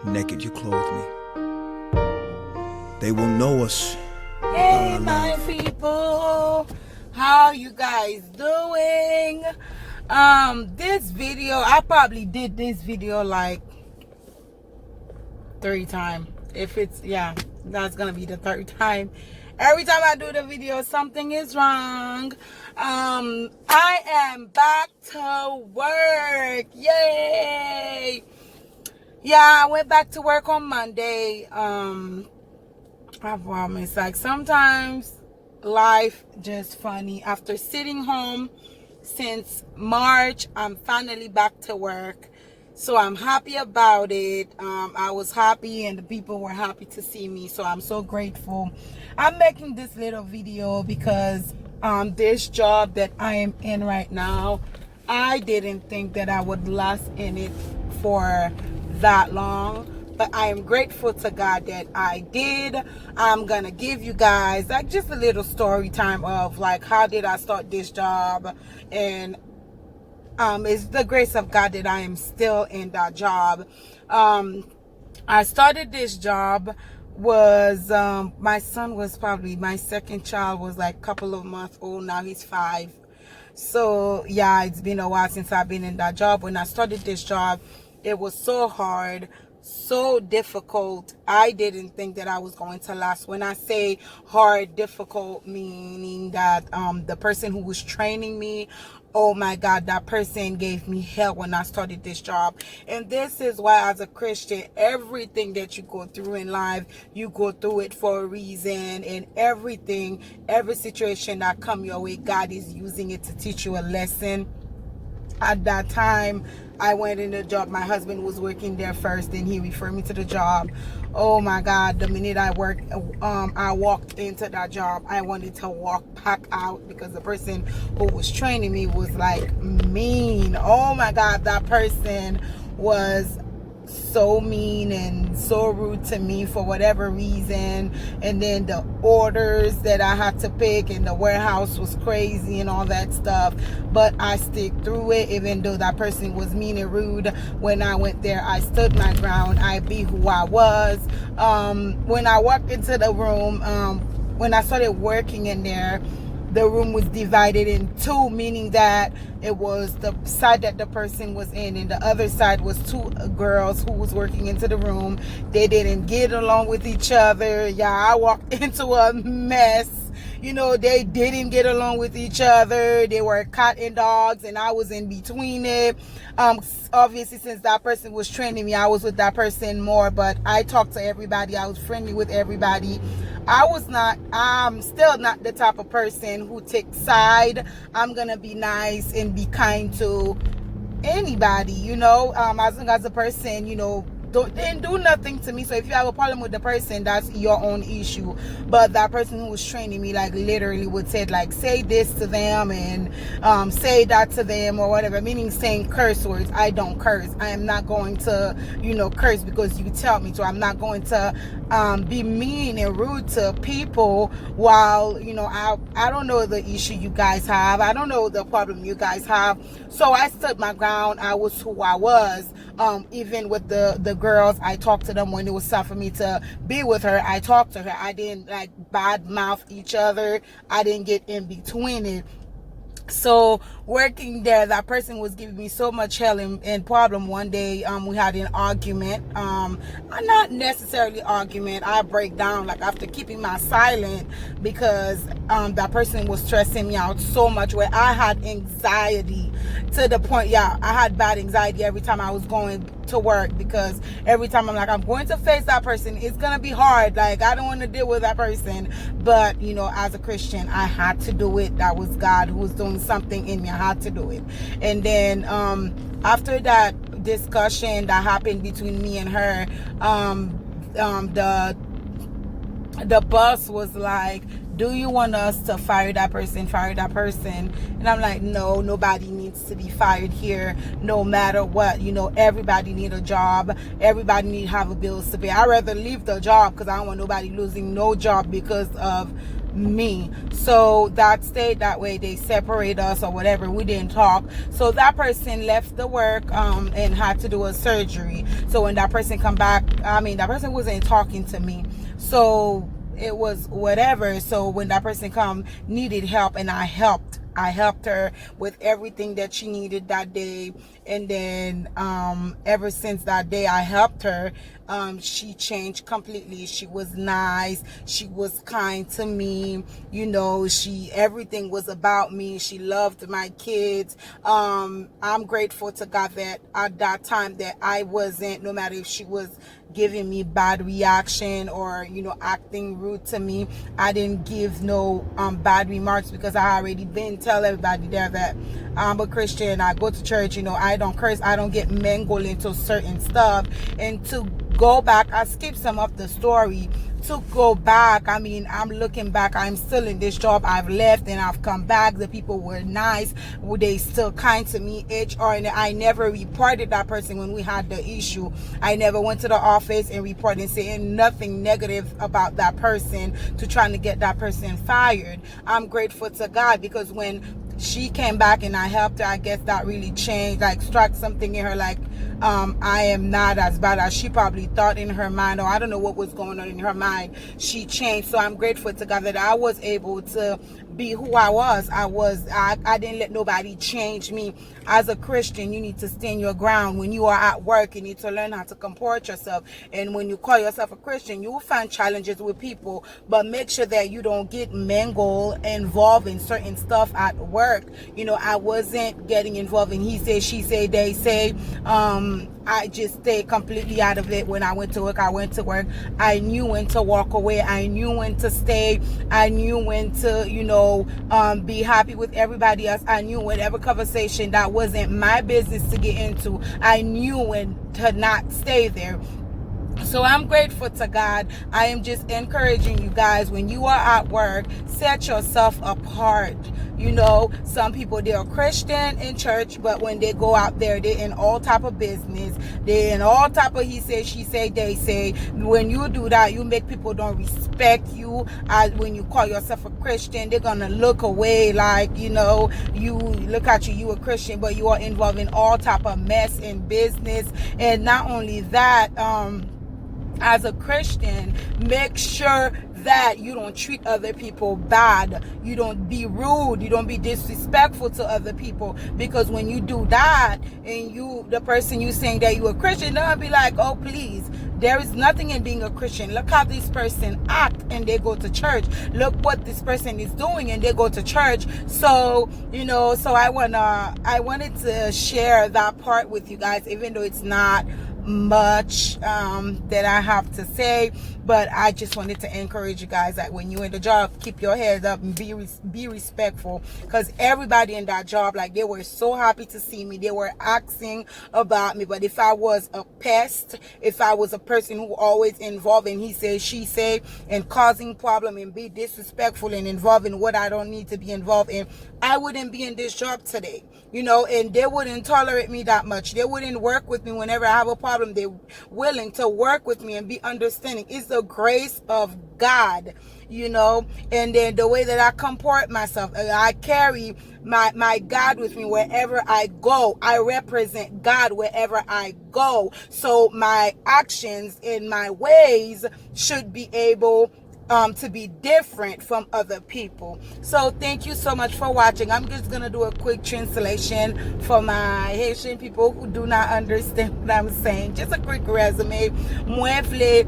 naked you clothe me. They will know us. Hey my people, how you guys doing? This video, I probably did this video like 3 times. If it's, yeah, that's gonna be the 3rd time. Every time I do the video, something is wrong. I am back to work. Yay! Yeah, I went back to work on Monday. I promise, like, sometimes life just funny. After sitting home since March, I'm finally back to work. So I'm happy about it. I was happy and the people were happy to see me. So I'm so grateful. I'm making this little video because this job that I am in right now, I didn't think that I would last in it for that long. But I am grateful to God that I did. I'm gonna give you guys like just a little story time of like how did I start this job, and it's the grace of God that I am still in that job. I started this job was my son was probably, my second child was like a couple of months old. Now he's 5. So yeah, it's been a while since I've been in that job. When I started this job, it was so hard, so difficult. I didn't think that I was going to last. When I say hard, difficult, meaning that the person who was training me, oh my God, that person gave me hell when I started this job. And this is why, as a Christian, everything that you go through in life, you go through it for a reason. And everything, every situation that come your way, God is using it to teach you a lesson. At that time, I went in the job. My husband was working there first, and he referred me to the job. Oh my God, the minute I walked into that job, I wanted to walk back out because the person who was training me was like mean. Oh my God, that person was so mean and so rude to me for whatever reason. And then the orders that I had to pick, and the warehouse was crazy and all that stuff, but I stick through it. Even though that person was mean and rude, when I went there, I stood my ground. I be who I was. When I walked into the room, when I started working in there, the room was divided in 2, meaning that it was the side that the person was in, and the other side was 2 girls who was working into the room. They didn't get along with each other. Yeah, I walked into a mess. You know, they didn't get along with each other. They were cat and dogs, and I was in between it. Obviously, since that person was training me, I was with that person more, but I talked to everybody. I was friendly with everybody. I'm still not the type of person who takes side. I'm gonna be nice and be kind to anybody, you know, as long as the person, you know, didn't do nothing to me. So if you have a problem with the person, that's your own issue. But that person who was training me, like, literally would say, like, say this to them and say that to them or whatever, meaning saying curse words. I don't curse. I am not going to, you know, curse because you tell me to. I'm not going to be mean and rude to people while, you know, I don't know the issue you guys have. I don't know the problem you guys have. So I stood my ground. I was who I was. Even with the girls, I talked to them when it was time for me to be with her. I talked to her. I didn't like bad mouth each other. I didn't get in between it. So working there, that person was giving me so much hell and problem. One day we had an argument, not necessarily argument. I break down, like, after keeping my silent, because that person was stressing me out so much, where I had anxiety to the point, yeah, I had bad anxiety every time I was going to work, because every time I'm like, I'm going to face that person, it's gonna be hard. Like, I don't want to deal with that person. But, you know, as a Christian, I had to do it. That was God who was doing something in me. I had to do it. And then after that discussion that happened between me and her, the boss was like, do you want us to fire that person? And I'm like, no, nobody needs to be fired here, no matter what. Everybody need a job. Everybody need to have a bills to pay. I'd rather leave the job because I don't want nobody losing no job because of me. So that stayed that way. They separate us or whatever. We didn't talk. So that person left the work and had to do a surgery. So when that person come back, that person wasn't talking to me. So it was whatever. So when that person needed help, and I helped her with everything that she needed that day. And then ever since that day I helped her, she changed completely. She was nice. She was kind to me. Everything was about me. She loved my kids. I'm grateful to God that at that time that I wasn't, no matter if she was giving me bad reaction or acting rude to me, I didn't give no bad remarks, because I already been tell everybody there that I'm a Christian. I go to church. I don't curse. I don't get mangled into certain stuff. And to go back, I skipped some of the story. To go back, I'm looking back. I'm still in this job. I've left and I've come back. The people were nice. They still kind to me. And I never reported that person when we had the issue. I never went to the office and reported, saying nothing negative about that person to trying to get that person fired. I'm grateful to God, because when she came back and I helped her, I guess that really changed, struck something in her, I am not as bad as she probably thought in her mind, or I don't know what was going on in her mind. She changed. So I'm grateful to God that I was able to be who I was. I didn't let nobody change me. As a Christian, you need to stand your ground. When you are at work, you need to learn how to comport yourself. And when you call yourself a Christian, you will find challenges with people, but make sure that you don't get mangled, involved in certain stuff at work. I wasn't getting involved in he say, she say, they say. I just stayed completely out of it. When I went to work, I went to work. I knew when to walk away. I knew when to stay. I knew when to, be happy with everybody else. I knew whatever conversation that wasn't my business to get into, I knew when to not stay there. So I'm grateful to God. I am just encouraging you guys, when you are at work, set yourself apart. Some people, they're Christian in church, but when they go out there, they're in all type of business. They're in all type of he say, she say, they say. When you do that, you make people don't respect you. When you call yourself a Christian, they're going to look away you look at you a Christian, but you are involved in all type of mess in business. And not only that, as a Christian, make sure that you don't treat other people bad. You don't be rude. You don't be disrespectful to other people, because when you do that, and the person you saying that you a Christian, they'll be like, oh, please, there is nothing in being a Christian. Look how this person act and they go to church. Look what this person is doing and they go to church. So, so I wanted to share that part with you guys, even though it's not much that I have to say, but I just wanted to encourage you guys that when you're in the job, keep your head up and be respectful, because everybody in that job, they were so happy to see me. They were asking about me. But if I was a pest, if I was a person who always involved in he say, she say, and causing problem and be disrespectful and involved in what I don't need to be involved in, I wouldn't be in this job today. And they wouldn't tolerate me that much. They wouldn't work with me whenever I have a problem. They're willing to work with me and be understanding. It's the grace of God, and then the way that I comport myself. I carry my God with me wherever I go. I represent God wherever I go. So my actions and my ways should be able to be different from other people. So thank you so much for watching. I'm just gonna do a quick translation for my Haitian people who do not understand what I'm saying. Just a quick resume. Mwen vle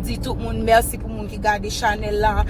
di tout moun merci pou moun ki gade channel la.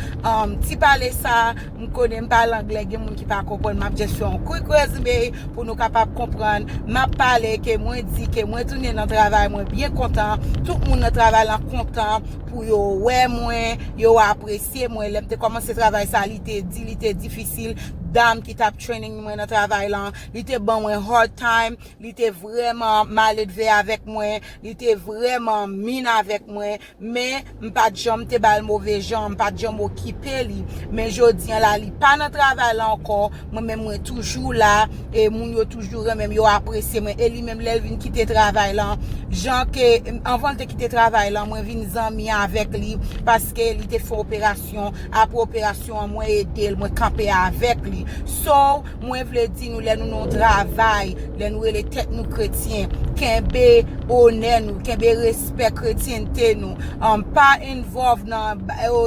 Ti pale sa, m konen pale anglais, gen moun ki pa kompren, map just fè un quick resume pou nou kapap kompren. Map pale ke mwen di ke mwen toune nan travay, mwen bien kontan. Tout moun nan travay lan kontan pou yo wè mwen, yo apresye mwen. Lem te komanse travay sa, li te difficile. dame qui t'a training moi dans travail là, il était bon moi hard time, il était vraiment mal élevé avec moi, il était vraiment mine avec moi, mais pas de jambe te bal mauvais jambe, pas de jambe occupé li, mais jodi là li pas dans travail là encore, moi même moi toujours là et moun yo toujours même yo apprécié moi et lui même l'elle vinn quitter travail là, Jean que avant de quitter travail là, moi vinn zami avec lui parce que il était fait opération, après opération moi aider, moi camper avec lui. So, moi vle di nous les nous travail, les nous les têtes nous chrétiens, kembe honneur nous, kembe respect chrétienté nous, pas involve dans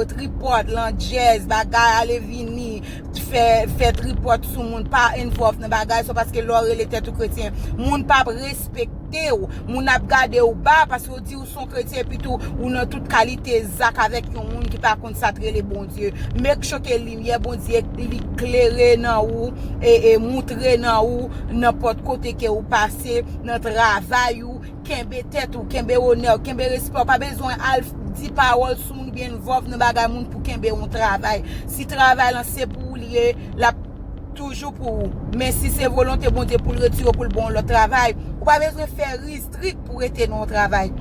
tripod, dans jazz, bagay aller vini, fait tripod sous monde, pas involve dans bagay so parce que l'or les têtes chrétiens, monde pas respecter ou, moun ap gade ou bas parce que dit ou son chrétien plutôt ou dans toute qualité zak avec un monde qui pas consacre les bon Dieu. Make sure que lumière bon Dieu l'éclairer dans ou et montrer dans ou n'importe côté que ou passer dans travail ou kembe tête ou kembe honneur, kembe respect, pas besoin al di parole sou moun bien involve dans bagay moun pour kembe on travail. Si travail là c'est pour lier la toujours pour vous. Mais si c'est volonté bon Dieu pour le retirer pour le bon le travail, ou pas besoin de faire strict pour être dans le travail.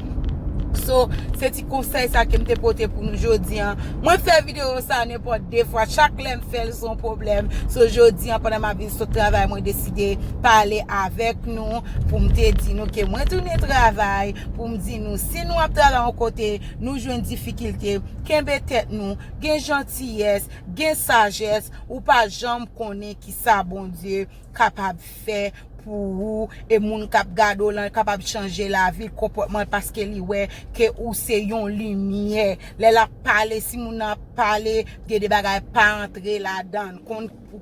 So, c'est petit conseil ça que me porté pour nous aujourd'hui. Moi faire vidéo ça n'importe deux fois, chaque lème fait son problème. So aujourd'hui pendant ma vie sur travail, moi décidé parler avec nous pour me dire nous que moi tourner travail, pour me dire nous si nous travailler en côté, nous jouons une difficulté, kembe tête nous, gain gentillesse, gain sagesse ou pas jambe connaît qui ça bon Dieu capable faire pour vous et moun kap gado lan capable changer la vie comportement parce que li ouais que ou c'est yon lumière la parler si moun a parler de des bagages pas entrer là-dedans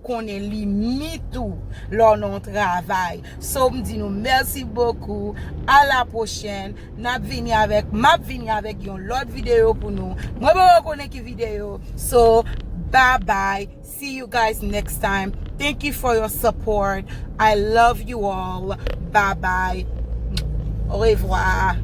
qu'on est limite tout leur non travail. So me dit nous merci beaucoup, à la prochaine, m'a venir avec yon l'autre vidéo pour nous. Moi pas connais qui vidéo. So bye bye. See you guys next time. Thank you for your support. I love you all. Bye bye. Au revoir.